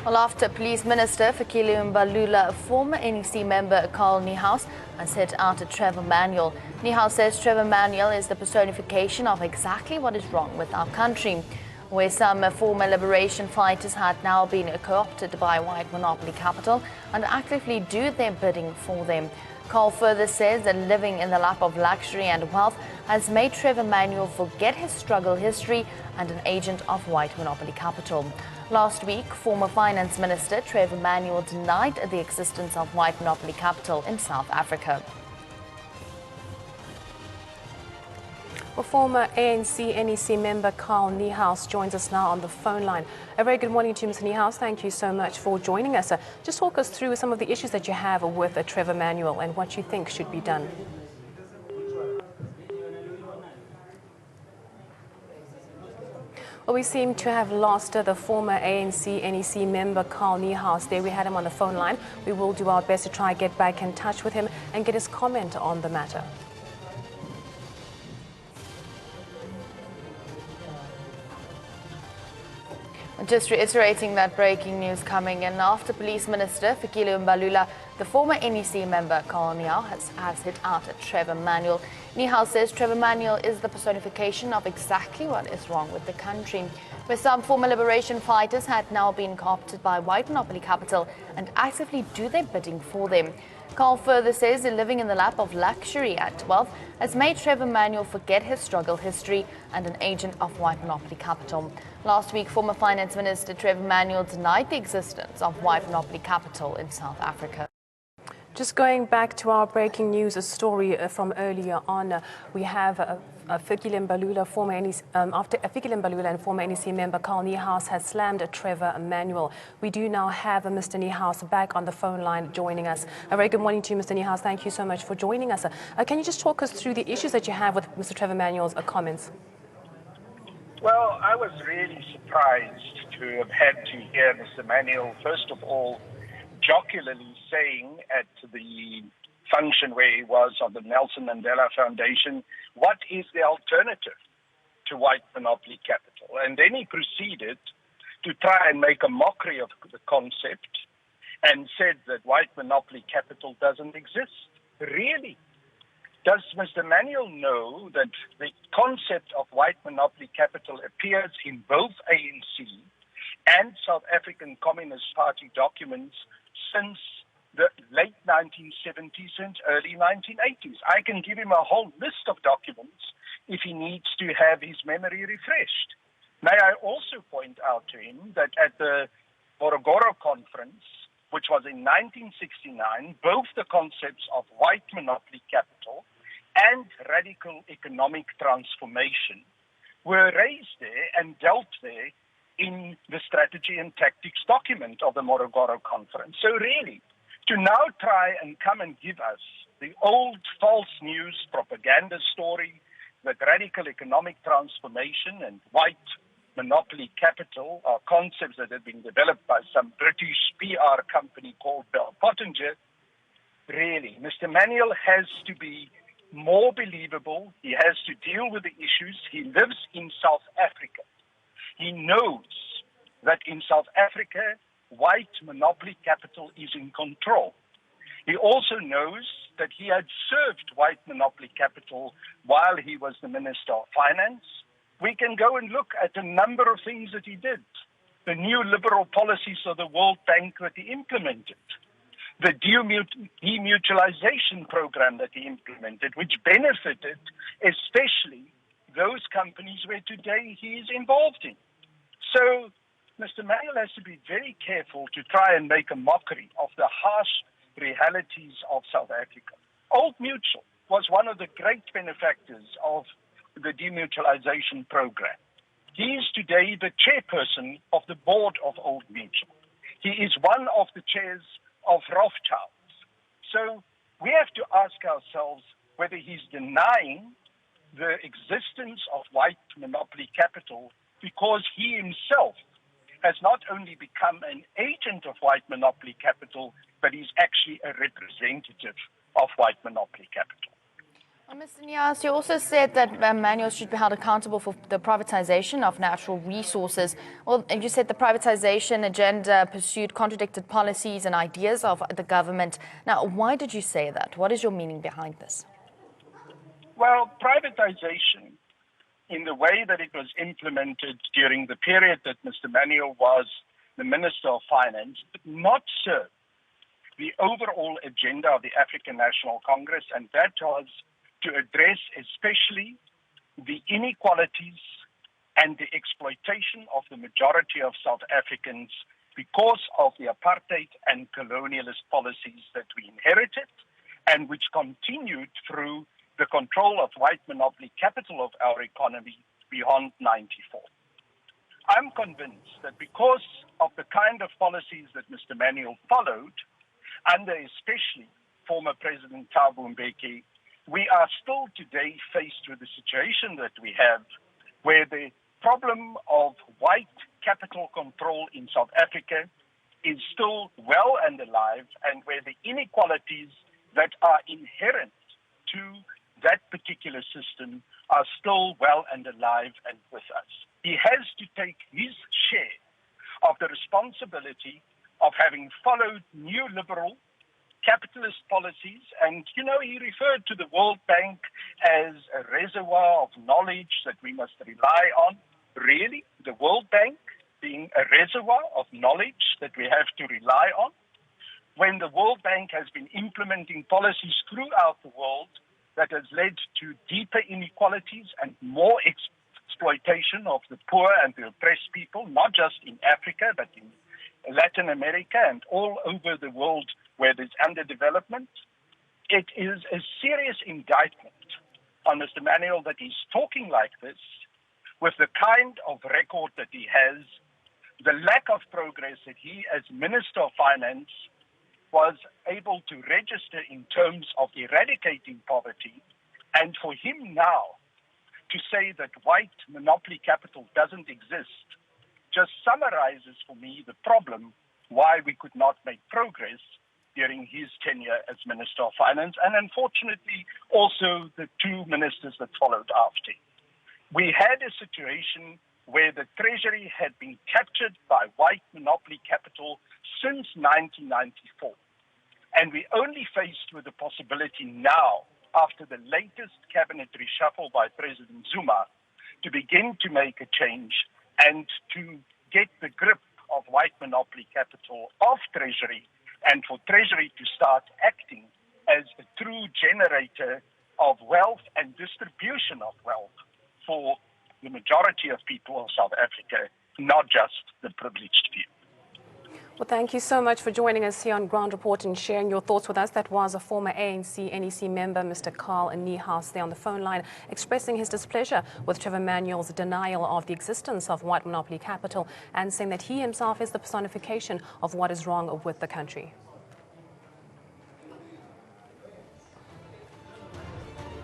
Well, after Police Minister Fikile Mbalula, former NEC member Carl Niehaus has hit out at Trevor Manuel. Niehaus says Trevor Manuel is the personification of exactly what is wrong with our country, where some former liberation fighters had now been co-opted by white monopoly capital and actively do their bidding for them. Carl further says that living in the lap of luxury and wealth has made Trevor Manuel forget his struggle history and an agent of white monopoly capital. Last week, former Finance Minister Trevor Manuel denied the existence of white monopoly capital in South Africa. Well, former ANC-NEC member Carl Niehaus joins us now on the phone line. A very good morning to you, Mr. Niehaus. Thank you so much for joining us. Just talk us through some of the issues that you have with Trevor Manuel and what you think should be done. Well, we seem to have lost the former ANC-NEC member Carl Niehaus. There we had him on the phone line. We will do our best to try and get back in touch with him and get his comment on the matter. Just reiterating that breaking news coming in after Police Minister Fikile Mbalula, the former NEC member Carl Niehaus has hit out at Trevor Manuel. Niehaus says Trevor Manuel is the personification of exactly what is wrong with the country, where some former liberation fighters had now been co-opted by white monopoly capital and actively do their bidding for them. Carl further says that living in the lap of luxury and wealth has made Trevor Manuel forget his struggle history and an agent of white monopoly capital. Last week, former Finance Minister Trevor Manuel denied the existence of white monopoly capital in South Africa. Just going back to our breaking news, a story from earlier on, we have Fikile Mbalula, after Fikile Mbalula and former NEC member Carl Niehaus has slammed Trevor Manuel. We do now have Mr. Niehaus back on the phone line joining us. A very good morning to you, Mr. Niehaus. Thank you so much for joining us. Can you just talk us through the issues that you have with Mr. Trevor Manuel's comments? Well, I was really surprised to have had to hear Mr. Manuel, first of all, jocularly saying at the function where he was on the Nelson Mandela Foundation, what is the alternative to white monopoly capital? And then he proceeded to try and make a mockery of the concept and said that white monopoly capital doesn't exist. Really? Does Mr. Manuel know that the concept of white monopoly capital appears in both ANC and South African Communist Party documents since the late 1970s and early 1980s? I can give him a whole list of documents if he needs to have his memory refreshed. May I also point out to him that at the Morogoro Conference, which was in 1969, both the concepts of white monopoly capital and radical economic transformation were raised there and dealt there in the strategy and tactics document of the Morogoro Conference. So really, to now try and come and give us the old false news propaganda story that radical economic transformation and white monopoly capital are concepts that have been developed by some British PR company called Bell Pottinger, really, Mr. Manuel has to be more believable. He has to deal with the issues. He lives in South Africa. He knows that in South Africa, white monopoly capital is in control. He also knows that he had served white monopoly capital while he was the Minister of Finance. We can go and look at a number of things that he did. The new liberal policies of the World Bank that he implemented. The demutualization program that he implemented, which benefited especially those companies where today he is involved in. So Mr. Manuel has to be very careful to try and make a mockery of the harsh realities of South Africa. Old Mutual was one of the great benefactors of the demutualization program. He is today the chairperson of the board of Old Mutual. He is one of the chairs of Rothschilds. So we have to ask ourselves whether he's denying the existence of white monopoly capital because he himself has not only become an agent of white monopoly capital, but he's actually a representative of white monopoly capital. Mr. Niehaus, you also said that Manuel should be held accountable for the privatization of natural resources. Well, and you said the privatization agenda pursued contradicted policies and ideas of the government. Now, why did you say that? What is your meaning behind this? Well, privatization, in the way that it was implemented during the period that Mr. Manuel was the Minister of Finance, did not serve the overall agenda of the African National Congress, and that was to address especially the inequalities and the exploitation of the majority of South Africans because of the apartheid and colonialist policies that we inherited and which continued through the control of white monopoly capital of our economy beyond 94. I'm convinced that because of the kind of policies that Mr. Manuel followed, under especially former President Thabo Mbeki, we are still today faced with the situation that we have where the problem of white capital control in South Africa is still well and alive, and where the inequalities that are inherent to that particular system are still well and alive and with us. He has to take his share of the responsibility of having followed neoliberal capitalist policies. And, he referred to the World Bank as a reservoir of knowledge that we must rely on. Really? The World Bank being a reservoir of knowledge that we have to rely on? When the World Bank has been implementing policies throughout the world that has led to deeper inequalities and more exploitation of the poor and the oppressed people, not just in Africa, but in Latin America and all over the world where there's underdevelopment. It is a serious indictment on Mr. Manuel that he's talking like this with the kind of record that he has, the lack of progress that he as Minister of Finance was able to register in terms of eradicating poverty, and for him now to say that white monopoly capital doesn't exist just summarizes for me the problem why we could not make progress during his tenure as Minister of Finance, and unfortunately also the two ministers that followed after. We had a situation where the Treasury had been captured by white monopoly capital since 1994. And we're only faced with the possibility now, after the latest cabinet reshuffle by President Zuma, to begin to make a change and to get the grip of white monopoly capital off Treasury, and for Treasury to start acting as a true generator of wealth and distribution of wealth for the majority of people of South Africa, not just the privileged few. Well, thank you so much for joining us here on Ground Report and sharing your thoughts with us. That was a former ANC NEC member, Mr. Carl Niehaus, there on the phone line, expressing his displeasure with Trevor Manuel's denial of the existence of white monopoly capital and saying that he himself is the personification of what is wrong with the country.